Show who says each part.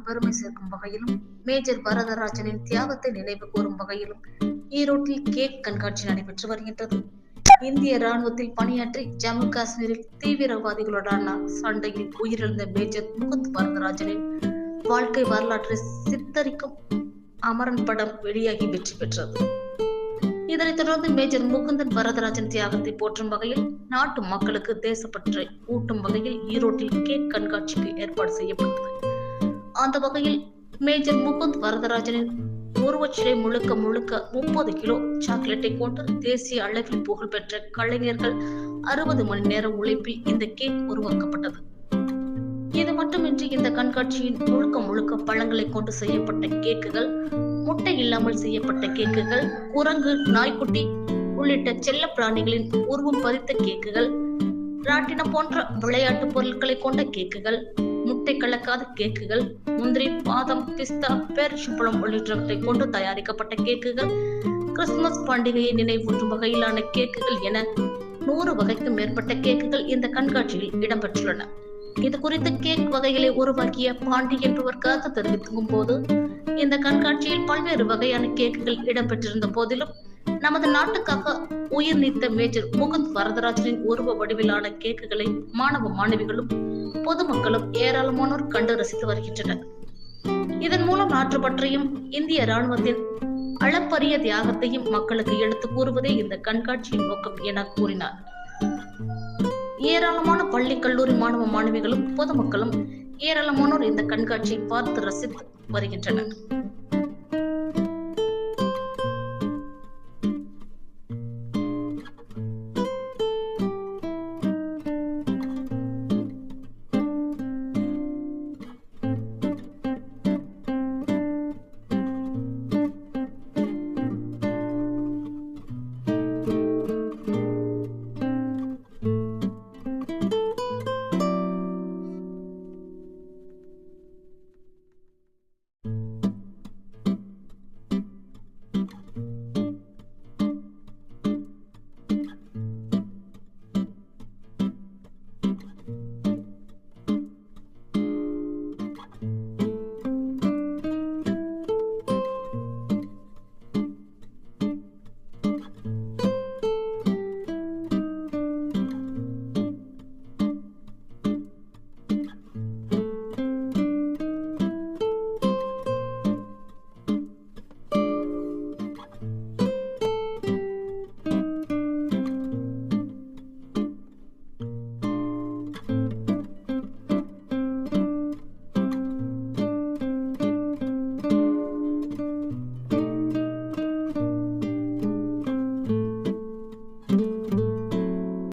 Speaker 1: பெருமை சேர்க்கும் வகையிலும் மேஜர் வரதராஜனின் தியாகத்தை நினைவு கூறும் வகையிலும் ஈரோட்டில் கேக் கண்காட்சி நடைபெற்று வருகின்றது. இந்திய ராணுவத்தில் பணியாற்றி ஜம்மு காஷ்மீரில் தீவிரவாதிகளுடனான சண்டையில் உயிரிழந்த மேஜர் முகுந்த் வரதராஜனின் வாழ்க்கை வரலாற்றை சித்தரிக்கும் அமரன் படம் வெளியாகி வெற்றி பெற்றது. இதனைத் தொடர்ந்து மேஜர் முகுந்தன் வரதராஜன் தியாகத்தை போற்றும் வகையில் நாட்டு மக்களுக்கு தேசப்பற்றை ஊட்டும் வகையில் ஈரோட்டில் கேக் கண்காட்சிக்கு ஏற்பாடு செய்யப்பட்டது. அந்த வகையில் மேஜர் முகுந்த் வரதராஜனின் உருவச்சிலை முழுக்க 30 கிலோ சாக்லேட்டை கொண்டு தேசிய அளவில் புகழ்பெற்ற கலைஞர்கள் 60 மணி நேரம் உழைப்பில் இந்த கேக் உருவாக்கப்பட்டது. இது மட்டுமின்றி இந்த கண்காட்சியின் முழுக்க பழங்களை கொண்டு செய்யப்பட்ட கேக்குகள், முட்டை இல்லாமல் செய்யப்பட்ட கேக்குகள், குரங்கு, நாய்க்குட்டி உள்ளிட்ட செல்ல பிராணிகளின் உருவம் பதித்த கேக்குகள், ராட்டினம் போன்ற விளையாட்டு பொருட்களை கொண்ட கேக்குகள், முட்டை கலக்காத கேக்குகள், முந்திரி, பாதம், பிஸ்தா, பேரிச்சம்பழம் உள்ளிட்டவற்றை கொண்டு தயாரிக்கப்பட்ட கேக்குகள், கிறிஸ்துமஸ் பண்டிகையை நினைவூட்டும் வகையிலான கேக்குகள் என 100 வகைக்கும் மேற்பட்ட கேக்குகள் இந்த கண்காட்சியில் இடம்பெற்றுள்ளன. இது குறித்து கேக் வகைகளை உருவாக்கிய பாண்டி என்பவர் கருத்து தெரிவிக்கும் போது, இந்த கண்காட்சியில் பல்வேறு வகையான கேக்குகள் இடம்பெற்றிருந்த போதிலும் நமது நாட்டுக்காக உயிர் நீத்த மேஜர் முகுந்த் வரதராஜனின் உருவ வடிவிலான கேக்குகளை மாணவ மாணவிகளும் பொதுமக்களும் ஏராளமானோர் கண்டு ரசித்து வருகின்றனர். இதன் மூலம் நாட்டு பற்றியும் இந்திய ராணுவத்தின் அளப்பரிய தியாகத்தையும் மக்களுக்கு எடுத்து கூறுவதே இந்த கண்காட்சியின் நோக்கம் என கூறினார். ஏராளமான பள்ளி கல்லூரி மாணவ மாணவிகளும் பொதுமக்களும் ஏராளமானோர் இந்த கண்காட்சியை பார்த்து ரசித்து வருகின்றனர்.